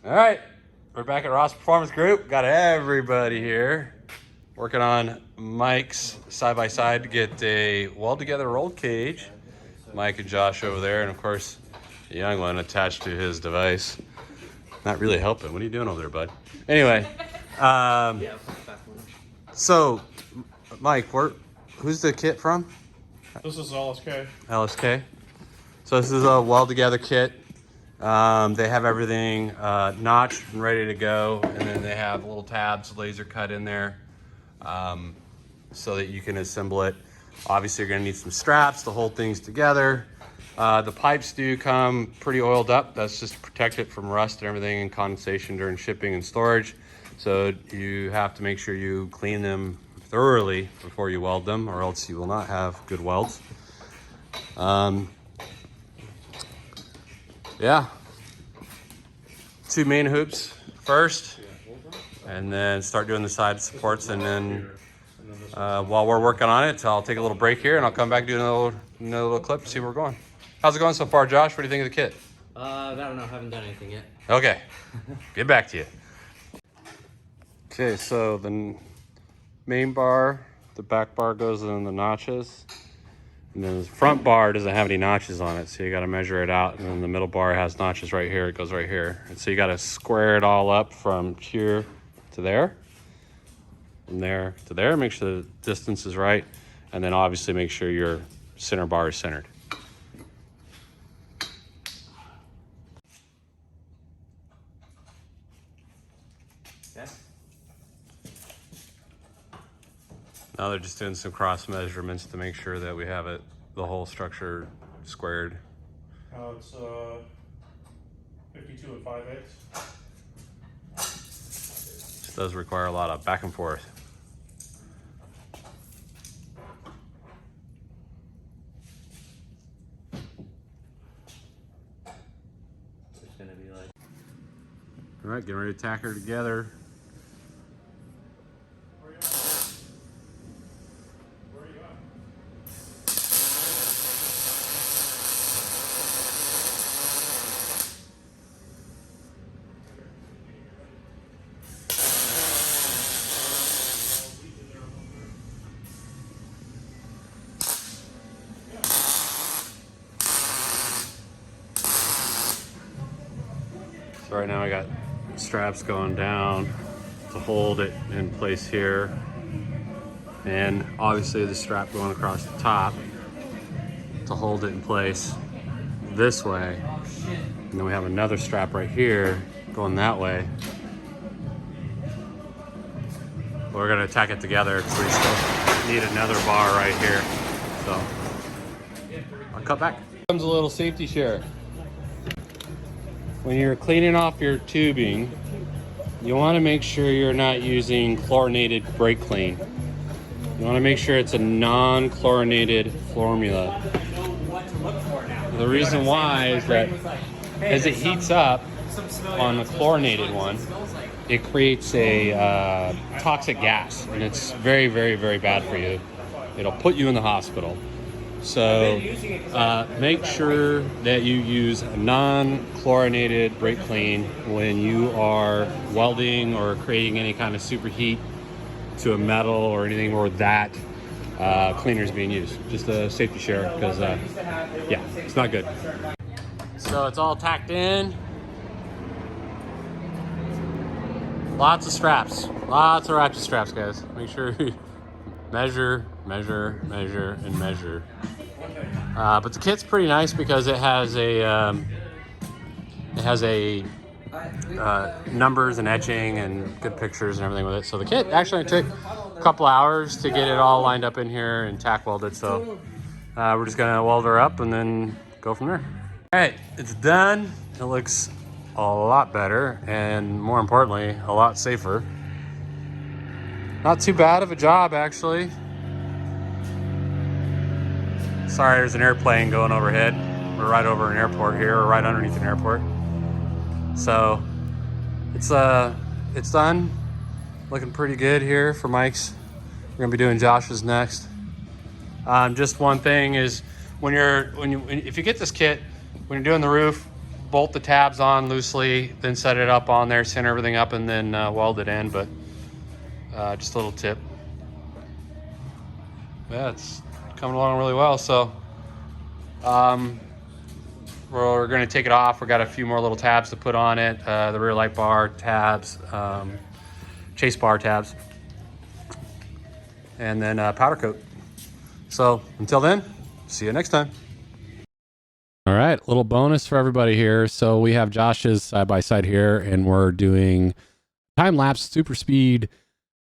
All right, we're back at Ross Performance Group. Got everybody here working on Mike's side-by-side to get a weld-together rolled cage. Mike and Josh over there, and of course, the young one attached to his device. Not really helping. What are you doing over there, bud? Anyway, so, Mike, who's the kit from? This is LSK. LSK. So this is a weld-together kit. They have everything notched and ready to go, and then they have little tabs laser cut in there so that you can assemble it. Obviously, you're going to need some straps to hold things together. The pipes do come pretty oiled up. That's just to protect it from rust and everything and condensation during shipping and storage. So you have to make sure you clean them thoroughly before you weld them, or else you will not have good welds. Yeah, 2 main hoops first, and then start doing the side supports, and then while we're working on it, I'll take a little break here and I'll come back and do another little clip and see where we're going. How's it going so far, Josh? What do you think of the kit? I don't know, I haven't done anything yet. Okay, get back to you. Okay, so the main bar, the back bar goes in the notches. And then the front bar doesn't have any notches on it, so you got to measure it out. And then the middle bar has notches right here. It goes right here. And so you got to square it all up from here to there. From there to there. Make sure the distance is right. And then obviously make sure your center bar is centered. Okay. Now they're just doing some cross measurements to make sure that we have it, the whole structure squared. It's 52 and 5/8. This does require a lot of back and forth. It's gonna be like. All right, getting ready to tack her together. So right now I got straps going down to hold it in place here. And obviously the strap going across the top to hold it in place this way. And then we have another strap right here going that way. We're gonna tack it together because we still need another bar right here. So I'll cut back. Comes a little safety share. When you're cleaning off your tubing, you want to make sure you're not using chlorinated brake clean. You want to make sure it's a non-chlorinated formula. The reason why is that as it heats up on the chlorinated one, it creates a toxic gas, and it's very, very, very bad for you. It'll put you in the hospital. So make sure that you use a non-chlorinated brake clean when you are welding or creating any kind of superheat to a metal or anything where that cleaner is being used. Just a safety share, because yeah, it's not good. So it's all tacked in. Lots of straps, lots of ratchet straps, guys. Make sure you measure, measure, measure, and measure. But the kit's pretty nice because it has numbers and etching and good pictures and everything with it. So the kit actually took a couple hours to get it all lined up in here and tack welded. So we're just gonna weld her up and then go from there. All right, it's done. It looks a lot better and, more importantly, a lot safer. Not too bad of a job, actually. Sorry, there's an airplane going overhead. We're right over an airport here, or right underneath an airport. So it's done. Looking pretty good here for Mike's. We're gonna be doing Josh's next. Just one thing is, if you get this kit, when you're doing the roof, bolt the tabs on loosely, then set it up on there, center everything up, and then weld it in. But just a little tip. Yeah, it's coming along really well. So we're going to take it off. We got a few more little tabs to put on it. The rear light bar tabs, chase bar tabs, and then powder coat. So until then, see you next time. All right, little bonus for everybody here. So we have Josh's side-by-side here, and we're doing time-lapse super speed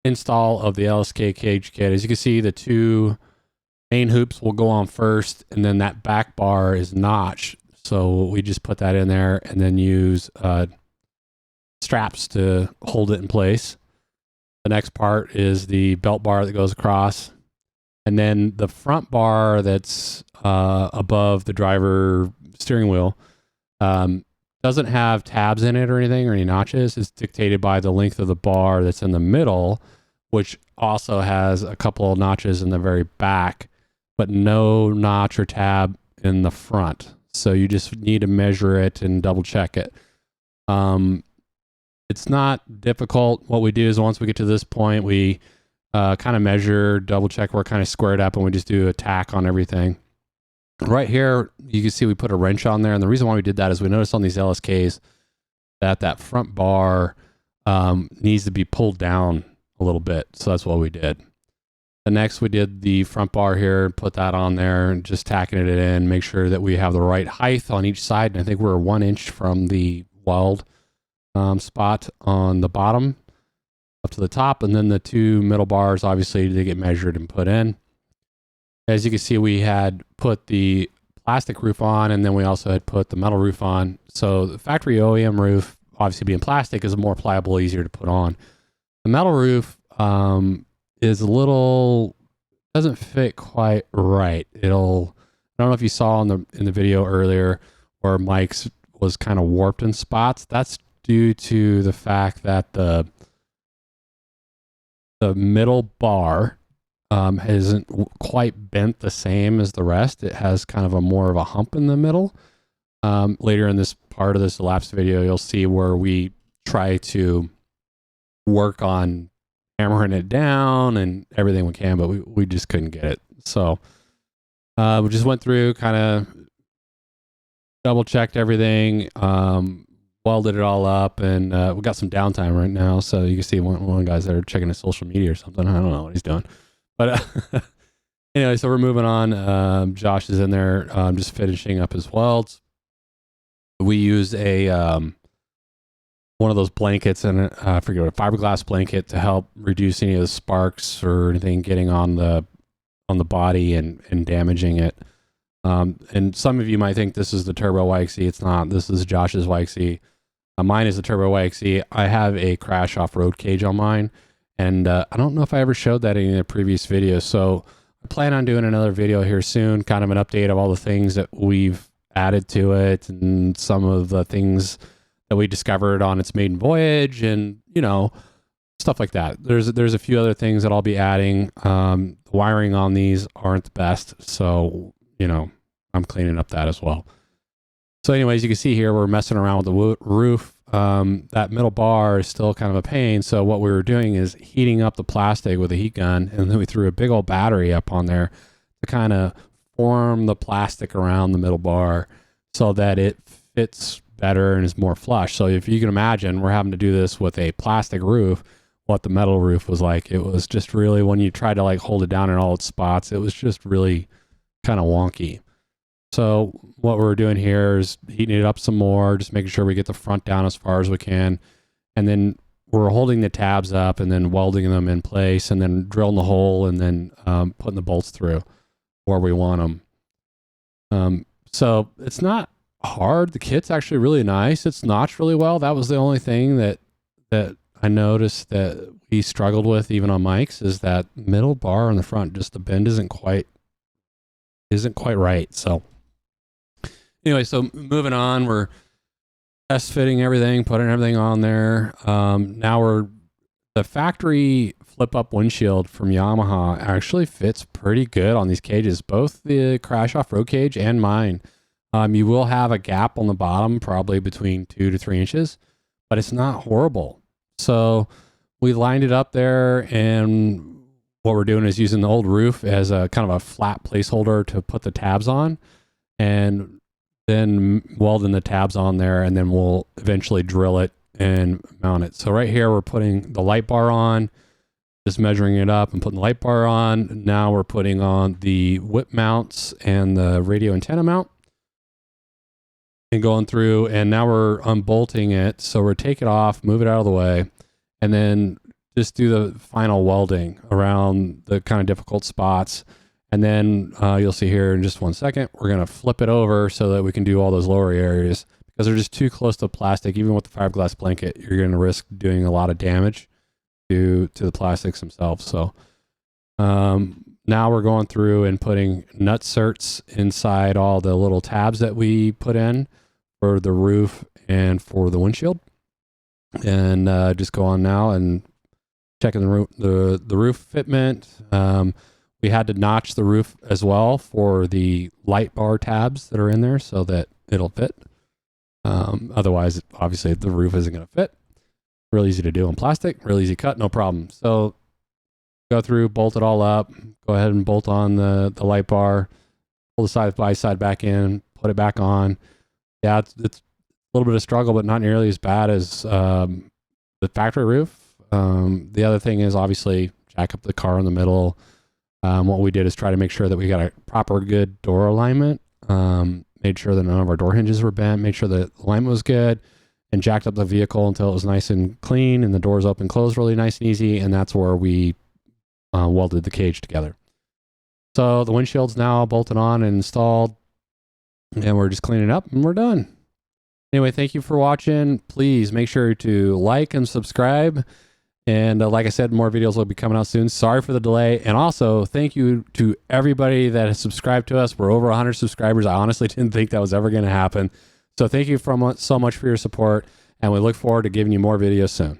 install of the LSK cage kit. As you can see, the two main hoops will go on first, and then that back bar is notched. So we just put that in there and then use straps to hold it in place. The next part is the belt bar that goes across. And then the front bar that's above the driver steering wheel doesn't have tabs in it or anything or any notches. It's dictated by the length of the bar that's in the middle, which also has a couple of notches in the very back, but no notch or tab in the front. So you just need to measure it and double check it. It's not difficult. What we do is once we get to this point, we kind of measure, double check, we're kind of squared up, and we just do a tack on everything. Right here, you can see we put a wrench on there. And the reason why we did that is we noticed on these LSKs that that front bar needs to be pulled down a little bit. So that's what we did. The next, we did the front bar here, put that on there, and just tacking it in, make sure that we have the right height on each side. And I think we're 1 inch from the weld spot on the bottom up to the top. And then the two middle bars, obviously, they get measured and put in. As you can see, we had put the plastic roof on, and then we also had put the metal roof on. So the factory OEM roof, obviously being plastic, is more pliable, easier to put on. The metal roof is a little, doesn't fit quite right. I don't know if you saw in the video earlier where Mike's was kind of warped in spots. That's due to the fact that the middle bar isn't quite bent the same as the rest. It has kind of more of a hump in the middle. Later in this part of this elapsed video, you'll see where we try to work on hammering it down and everything we can, but we just couldn't get it. So we just went through, kind of double checked everything, welded it all up, and we got some downtime right now. So you can see one of the guys that are checking his social media or something. I don't know what he's doing. But anyway, so we're moving on. Josh is in there just finishing up his welds. We used a one of those blankets, and I forget what, a fiberglass blanket to help reduce any of the sparks or anything getting on the body and damaging it. And some of you might think this is the Turbo YXZ. It's not. This is Josh's YXZ. Mine is the Turbo YXZ. I have a crash off-road cage on mine. And I don't know if I ever showed that in any of the previous videos. So I plan on doing another video here soon, kind of an update of all the things that we've added to it and some of the things that we discovered on its maiden voyage and, you know, stuff like that. There's a few other things that I'll be adding. The wiring on these aren't the best. So, you know, I'm cleaning up that as well. So anyways, you can see here, we're messing around with the roof. That middle bar is still kind of a pain. So what we were doing is heating up the plastic with a heat gun, and then we threw a big old battery up on there to kind of form the plastic around the middle bar so that it fits better and is more flush. So if you can imagine, we're having to do this with a plastic roof, what the metal roof was like. It was just really, when you try to like hold it down in all its spots, it was just really kind of wonky. So what we're doing here is heating it up some more, just making sure we get the front down as far as we can. And then we're holding the tabs up and then welding them in place and then drilling the hole and then putting the bolts through where we want them. So it's not hard. The kit's actually really nice. It's notched really well. That was the only thing that I noticed that we struggled with even on Mike's, is that middle bar on the front, just the bend isn't quite right. So anyway, so moving on, we're test fitting everything, putting everything on there. Now the factory flip up windshield from Yamaha actually fits pretty good on these cages, both the crash off-road cage and mine. You will have a gap on the bottom, probably between 2 to 3 inches, but it's not horrible. So we lined it up there, and what we're doing is using the old roof as a kind of a flat placeholder to put the tabs on, and then welding the tabs on there, and then we'll eventually drill it and mount it. So right here, we're putting the light bar on, just measuring it up and putting the light bar on. Now we're putting on the whip mounts and the radio antenna mount and going through, and now we're unbolting it. So we're take it off, move it out of the way, and then just do the final welding around the kind of difficult spots. And then you'll see here in just 1 second, we're going to flip it over so that we can do all those lower areas, because they're just too close to the plastic. Even with the fiberglass blanket, you're going to risk doing a lot of damage to the plastics themselves. So now we're going through and putting nut certs inside all the little tabs that we put in for the roof and for the windshield. And just go on now and checking the roof fitment. We had to notch the roof as well for the light bar tabs that are in there so that it'll fit. Otherwise, obviously, the roof isn't going to fit. Real easy to do on plastic, real easy cut, no problem. So go through, bolt it all up, go ahead and bolt on the light bar, pull the side by side back in, put it back on. Yeah, it's a little bit of struggle, but not nearly as bad as the factory roof. The other thing is obviously jack up the car in the middle. What we did is try to make sure that we got a proper good door alignment, made sure that none of our door hinges were bent, made sure the alignment was good, and jacked up the vehicle until it was nice and clean and the doors open closed really nice and easy. And that's where we welded the cage together. So the windshield's now bolted on and installed, and we're just cleaning up and we're done. Anyway, thank you for watching. Please make sure to like and subscribe. And like I said, more videos will be coming out soon. Sorry for the delay. And also, thank you to everybody that has subscribed to us. We're over 100 subscribers. I honestly didn't think that was ever going to happen. So thank you so much for your support. And we look forward to giving you more videos soon.